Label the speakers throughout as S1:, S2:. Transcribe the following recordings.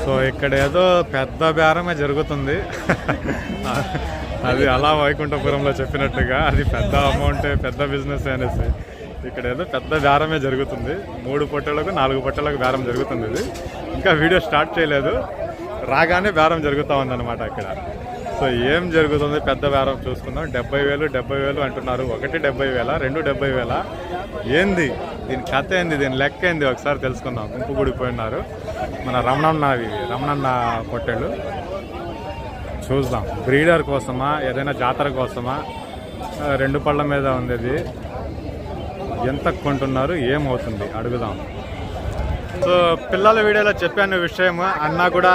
S1: So ఇక్కడ ఏదో పెద్ద బేరమే జరుగుతుంది. అది అలా వైకుంఠపురంలో చెప్పినట్టుగా అది పెద్ద అమౌంట్, పెద్ద బిజినెస్ అనేసి ఇక్కడ ఏదో పెద్ద బేరమే జరుగుతుంది. 3 పొట్టెలకు 4 పొట్టెలకు బేరం జరుగుతుంది. ఇది ఇంకా వీడియో స్టార్ట్ చేయలేదు, రాగానే బేరం జరుగుతూ ఉందన్నమాట ఇక్కడ. సో ఏం జరుగుతుంది పెద్ద బేరం చూసుకుందాం. 70,000 అంటున్నారు. ఒకటి 70,000, 2 70,000. ఏంది దీని కథ, ఏంది దీని లెక్క ఏంది ఒకసారి తెలుసుకుందాం. గుంపు గుడిపోయినారు మన రమణన్న పొట్టెలు. చూద్దాం బ్రీడర్ కోసమా, ఏదైనా జాతర కోసమా. 2 పళ్ళ మీద ఉంది. ఇది ఎంత కొంటున్నారు, ఏమవుతుంది అడుగుదాం. సో పిల్లల వీడియోలో చెప్పాను విషయం, అన్న కూడా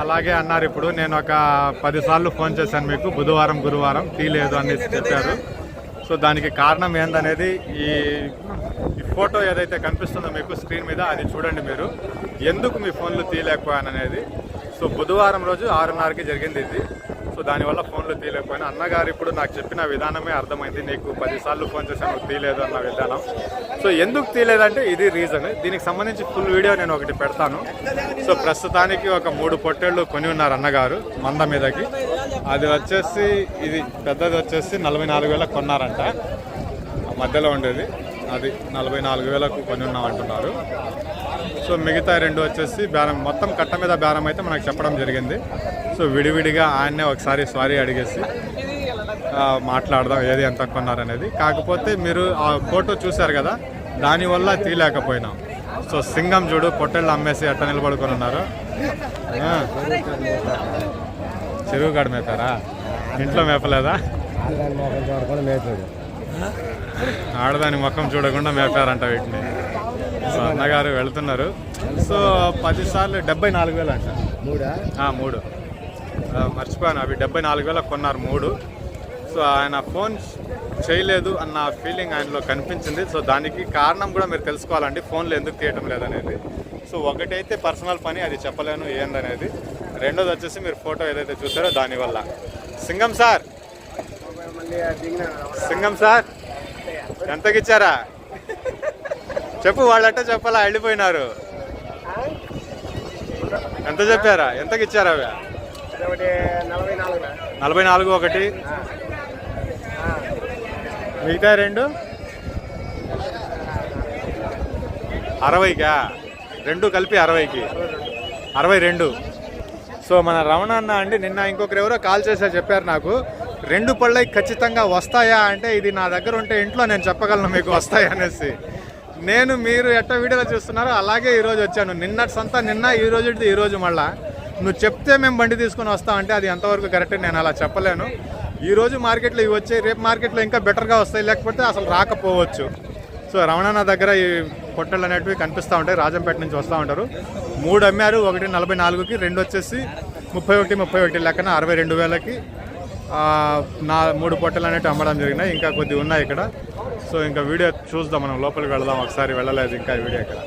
S1: అలాగే అన్నారు. ఇప్పుడు నేను ఒక 10 సార్లు ఫోన్ చేశాను మీకు, బుధవారం గురువారం తీయలేదు అనేసి చెప్పారు. సో దానికి కారణం ఏందనేది ఈ ఫోటో ఏదైతే కనిపిస్తుందో మీకు స్క్రీన్ మీద అది చూడండి మీరు, ఎందుకు మీ ఫోన్లు తీయలేకపోయాననేది. సో బుధవారం రోజు 6:30కి జరిగింది ఇది. సో దానివల్ల ఫోన్లు తీయలేకపోయినా. అన్నగారు ఇప్పుడు నాకు చెప్పిన విధానమే అర్థమైంది, నీకు 10 సార్లు ఫోన్ చేశాను తీయలేదు అన్న విధానం. సో ఎందుకు తీయలేదంటే ఇది రీజన్. దీనికి సంబంధించి ఫుల్ వీడియో నేను ఒకటి పెడతాను. సో ప్రస్తుతానికి ఒక 3 పొట్టేళ్ళు కొని ఉన్నారు అన్నగారు మంద మీదకి. అది వచ్చేసి ఇది పెద్దది వచ్చేసి 44,000 కొన్నారంట. మధ్యలో ఉండేది అది 44,000కు కొని ఉన్నామంటున్నారు. సో మిగతా 2 వచ్చేసి బేరం, మొత్తం కట్ట మీద బేరం అయితే మనకు చెప్పడం జరిగింది. సో విడివిడిగా ఆయన్నే ఒకసారి సారీ అడిగేసి మాట్లాడదాం ఏది ఎంత కొన్నారనేది. కాకపోతే మీరు ఆ ఫోటో చూశారు కదా, దానివల్ల తీయలేకపోయినాం. సో సింగం చూడు, పొట్టెళ్ళు అమ్మేసి ఎట్ట నిలబడుకొని ఉన్నారు. చెరువు కాడ మేపారా, ఇంట్లో మేపలేదా? ఆడదాని ముఖం చూడకుండా మేపారంట వీటిని. సో అన్నగారు వెళుతున్నారు. సో 10 సార్లు 74,000 అంట. 3 మర్చిపోయాను, అవి 74,000 కొన్నారు 3. సో ఆయన ఫోన్ చేయలేదు అన్న ఫీలింగ్ ఆయనలో కనిపించింది. సో దానికి కారణం కూడా మీరు తెలుసుకోవాలండి, ఫోన్లు ఎందుకు తీయటం లేదనేది. సో ఒకటైతే పర్సనల్ పని, అది చెప్పలేను ఏందనేది. రెండోది వచ్చేసి మీరు ఫోటో ఏదైతే చూసారో దానివల్ల. సింగం సార్ ఎంతకిచ్చారా చెప్పు. వాళ్ళంటే చెప్పాలా, వెళ్ళిపోయినారు. ఎంత చెప్పారా, ఎంతకిచ్చారా? అవి 44 ఒకటి, మిగతా 2 60కా? 2 కలిపి 60కి 62. సో మన రమణన్న అండి నిన్న ఇంకొకరు ఎవరో కాల్ చేశారు, చెప్పారు నాకు 2 పళ్ళకి ఖచ్చితంగా వస్తాయా అంటే, ఇది నా దగ్గర ఉంటే ఇంట్లో నేను చెప్పగలను మీకు వస్తాయి అనేసి. మీరు ఎట్ట వీడియోలో చూస్తున్నారో అలాగే ఈరోజు వచ్చాను. నిన్నటి సంత నిన్న, ఈరోజు మళ్ళా నువ్వు చెప్తే మేము బండి తీసుకొని వస్తామంటే అది ఎంతవరకు కరెక్ట్ నేను అలా చెప్పలేను. ఈరోజు మార్కెట్లో ఇవి వచ్చాయి, రేపు మార్కెట్లో ఇంకా బెటర్గా వస్తాయి, లేకపోతే అసలు రాకపోవచ్చు. సో రమణన్న దగ్గర ఈ పొట్టెళ్ళు అనేటివి కనిపిస్తూ ఉంటాయి, రాజంపేట నుంచి వస్తూ ఉంటారు. 3 అమ్మారు, ఒకటి 44కి, 2 వచ్చేసి 31 లెక్కన 62,000కి 3 పొట్టెలు అనేవి అమ్మడం జరిగినాయి. ఇంకా కొద్ది ఉన్నాయి ఇక్కడ. సో ఇంకా వీడియో చూద్దాం, మనం లోపలికి వెళదాం. ఒకసారి వెళ్ళలేదు ఇంకా ఈ వీడియో ఇక్కడ.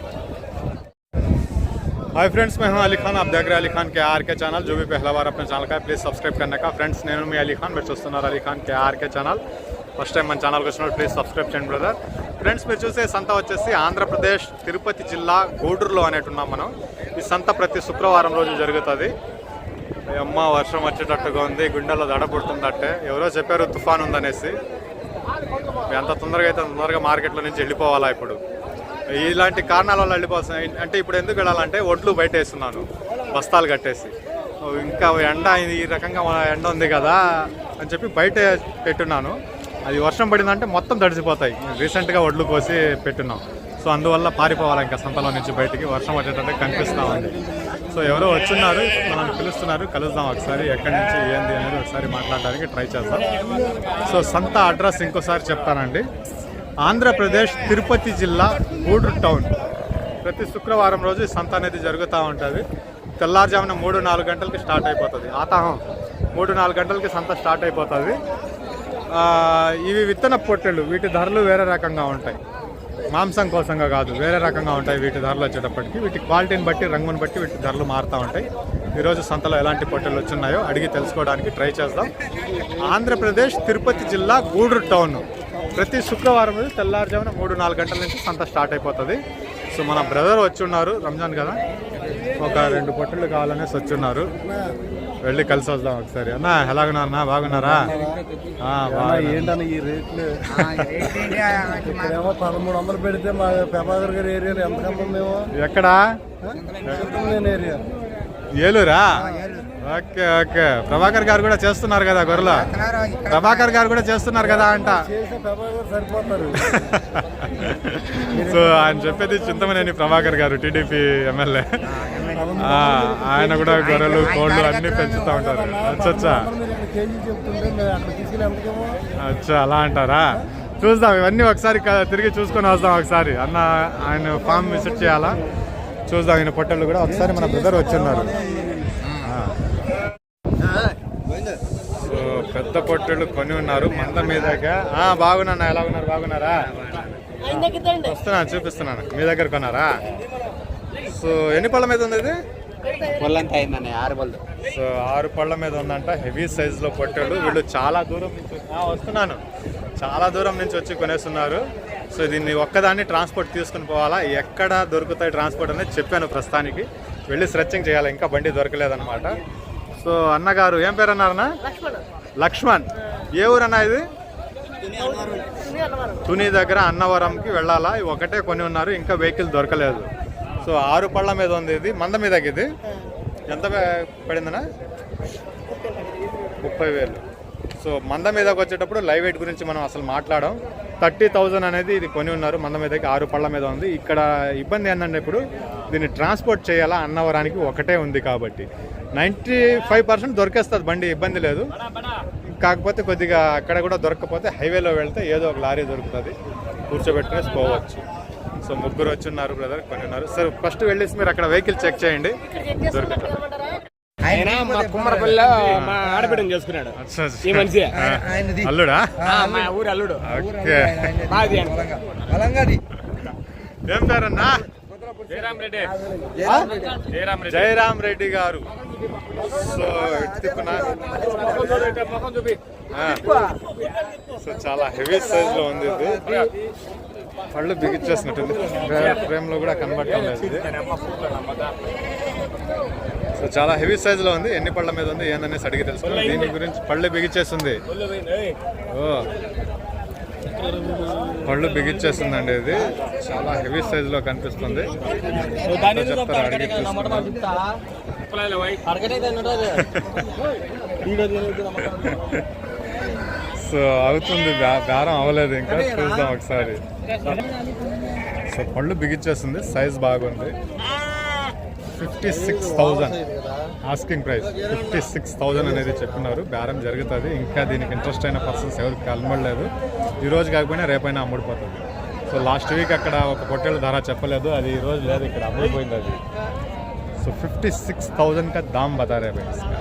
S1: हाय फ्रेंड्स, मैं हूं अली खान. आप देख रहे हैं अली खान के आर के चैनल. जो भी पहला बार अपने ఛానల్ का प्लीज़ सब्सक्राइब करने का. फ्रेंड्स నేను మీ అలీ ఖాన్, మీరు చూస్తున్నారు Ali Khan K R K channel. First time మన ఛానల్కి వచ్చినప్పుడు ప్లీజ్ సబ్స్క్రైబ్ చేయండి బ్రదర్. ఫ్రెండ్స్ మీరు చూసే సంత వచ్చేసి ఆంధ్రప్రదేశ్ తిరుపతి జిల్లా గూడూరులో అనేటున్నాం మనం. ఈ సంత ప్రతి శుక్రవారం రోజు జరుగుతుంది. అమ్మ వర్షం వచ్చేటట్టుగా ఉంది, గుండెల్లో దడ పుడుతుందట్టే. ఎవరో చెప్పారు తుఫాన్ ఉందనేసి. ఎంత తొందరగా అయితే తొందరగా మార్కెట్లో నుంచి వెళ్ళిపోవాలా. ఇప్పుడు ఇలాంటి కారణాల వల్ల వెళ్ళిపోతున్నాయి. అంటే ఇప్పుడు ఎందుకు వెళ్ళాలంటే ఒడ్లు బయట వేస్తున్నాను బస్తాలు కట్టేసి. ఇంకా ఎండ ఈ రకంగా ఎండ ఉంది కదా అని చెప్పి బయట పెట్టున్నాను. అది వర్షం పడిందంటే మొత్తం తడిసిపోతాయి. రీసెంట్గా ఒడ్లు కోసి పెట్టున్నాం. సో అందువల్ల పారిపోవాలి ఇంకా సంతలో నుంచి బయటికి. వర్షం వచ్చేటట్టు కనిపిస్తూ ఉంది. సో ఎవరో వచ్చున్నారు, మనం పిలుస్తున్నారు, కలుద్దాం ఒకసారి. ఎక్కడి నుంచి ఏంది అనేది ఒకసారి మాట్లాడడానికి ట్రై చేద్దాం. సో సంత అడ్రస్ ఇంకోసారి చెప్తానండి. ఆంధ్రప్రదేశ్ తిరుపతి జిల్లా గూడూరు టౌన్. ప్రతి శుక్రవారం రోజు సంత అనేది జరుగుతూ ఉంటుంది. తెల్లారుజామున 3-4 గంటలకి స్టార్ట్ అయిపోతుంది. ఆతాహం 3-4 గంటలకి సంత స్టార్ట్ అయిపోతుంది. ఇవి విత్తన పొట్టెళ్ళు, వీటి ధరలు వేరే రకంగా ఉంటాయి. మాంసం కోసంగా కాదు, వేరే రకంగా ఉంటాయి వీటి ధరలు వచ్చేటప్పటికి. వీటి క్వాలిటీని బట్టి, రంగుని బట్టి వీటి ధరలు మారుతూ ఉంటాయి. ఈరోజు సంతలో ఎలాంటి పొట్టెళ్ళు వచ్చున్నాయో అడిగి తెలుసుకోవడానికి ట్రై చేద్దాం. ఆంధ్రప్రదేశ్ తిరుపతి జిల్లా గూడూరు టౌన్. ప్రతి శుక్రవారం రోజు తెల్లారుజామున 3-4 గంటల నుంచి సంత స్టార్ట్ అయిపోతుంది. సో మన బ్రదర్ వచ్చి ఉన్నారు, రంజాన్ కదా, ఒక 2 పొట్టలు కావాలనేసి వచ్చున్నారు. వెళ్ళి కలిసి వద్దాం ఒకసారి. అన్న ఎలాగున్నారన్నా, బాగున్నారా?
S2: ఏంటన్న ఈ రేట్లు? ఇక్కడేమో 1300 పెడితే మా ప్రభాకర్ గారి ఏరియాలో ఎంత కమ్మం మేము.
S1: ఎక్కడా?
S2: ఏరియా
S1: ఏలూరా? Okay okay. ప్రభాకర్ గారు కూడా చేస్తున్నారు కదా గొర్రెలు? ప్రభాకర్ గారు కూడా చేస్తున్నారు కదా అంట.
S2: సరిపోతారు.
S1: సో ఆయన చెప్పేది చింతమనేని ప్రభాకర్ గారు, టీడీపీ ఎమ్మెల్యే. ఆయన కూడా గొర్రెలు కోళ్ళు అన్ని పెంచుతూ ఉంటారు. అచ్చా అచ్చా, అలా అంటారా? చూద్దాం, ఇవన్నీ ఒకసారి తిరిగి చూసుకొని వస్తాం. ఒకసారి అన్న ఆయన ఫామ్ విజిట్ చేయాలా, చూద్దాం. ఈయన పొట్టలు కూడా ఒకసారి మన బ్రదర్ వచ్చిన్నారు. సో పెద్ద పొట్టలు కొని ఉన్నారు మంద మీదగా. బాగున్నా, ఎలా ఉన్నారు? బాగున్నారా? వస్తున్నాను, చూపిస్తున్నాను. మీ దగ్గర కొన్నారా? సో ఎన్ని పళ్ళ మీద ఉంది ఇది? సో 6 పళ్ళ మీద ఉందంట. హెవీ సైజులో పొట్టలు. వీళ్ళు చాలా దూరం నుంచి వస్తున్నాను, చాలా దూరం నుంచి వచ్చి కొనేస్తున్నారు. సో దీన్ని ఒక్కదాన్ని ట్రాన్స్పోర్ట్ తీసుకుని పోవాలా. ఎక్కడ దొరుకుతాయి ట్రాన్స్పోర్ట్ అనేది చెప్పాను. ప్రస్తుతానికి వెళ్ళి సర్చింగ్ చేయాలి, ఇంకా బండి దొరకలేదన్నమాట. సో అన్నగారు ఏం పేరు అన్నారన్నా? లక్ష్మణ్. ఏ ఊరన్నా ఇది? తుని దగ్గర అన్నవరంకి వెళ్ళాలా. ఒకటే కొని ఉన్నారు, ఇంకా వెహికల్ దొరకలేదు. సో 6 పళ్ళ మీద ఉంది ఇది. మంద మీదకి ఇది ఎంత పడిందనా? 30,000. సో మంద మీదకి వచ్చేటప్పుడు లైవ్ వెయిట్ గురించి మనం అసలు మాట్లాడడం. 30,000 అనేది ఇది కొని ఉన్నారు. మంద మీదకి 6 పళ్ళ మీద ఉంది. ఇక్కడ ఇబ్బంది ఏంటంటే ఇప్పుడు దీన్ని ట్రాన్స్పోర్ట్ చేయాలా అన్నవరానికి, ఒకటే ఉంది కాబట్టి 95% దొరికేస్తుంది బండి, ఇబ్బంది లేదు. కాకపోతే కొద్దిగా అక్కడ కూడా దొరకకపోతే హైవేలో వెళ్తే ఏదో ఒక లారీ దొరుకుతుంది, కూర్చోబెట్టుకునేసి పోవచ్చు. సో 3 వచ్చి ఉన్నారు బ్రదర్, కొని ఉన్నారు. సార్ ఫస్ట్ వెళ్ళేసి మీరు అక్కడ వెహికల్ చెక్ చేయండి, దొరుకుతుంది.
S3: కుమ్మరపల్లిలో మా ఆడబిడ్డను చేసుకున్నాడు ఈ మనిషి.
S1: అల్లుడా?
S3: మా ఊరు అల్లుడు.
S1: ఓకే. ఏం పేరన్నా? జయరామ్ రెడ్డి గారు. సో సో చాలా హెవీ సైజ్ లో ఉంది ఇది. పళ్ళు బిగించేసినట్టుంది, ఫ్రేమ్ లో కూడా కనబడటం లేదు. సో చాలా హెవీ సైజ్ లో ఉంది. ఎన్ని పళ్ళ మీద ఉంది ఏందనేసి అడిగి తెలుసుకోండి. దీని గురించి పళ్ళు బిగించేస్తుంది. పళ్ళు బిగించేస్తుందండి. ఇది చాలా హెవీ సైజ్ లో కనిపిస్తుంది. చెప్తారు, అడిగి సో అవుతుంది, బేరం అవ్వలేదు ఇంకా, చూద్దాం ఒకసారి. సో పళ్ళు బిగించేస్తుంది, సైజ్ బాగుంది. 56,000 ఆస్కింగ్ ప్రైస్. 56,000 అనేది చెప్తున్నారు. బేరం జరుగుతుంది. ఇంకా దీనికి ఇంట్రెస్ట్ అయిన పర్సన్స్ ఎవరికి కనబడలేదు. ఈరోజు కాకపోయినా రేపైనా అమ్ముడిపోతుంది. సో లాస్ట్ వీక్ అక్కడ ఒక పొట్టేళ్ళ ధర చెప్పలేదు, అది ఈరోజు లేదు, ఇక్కడ అమ్ముడిపోయింది అది. సో 56,000 का दाम बता रहे हैं भाई इसका.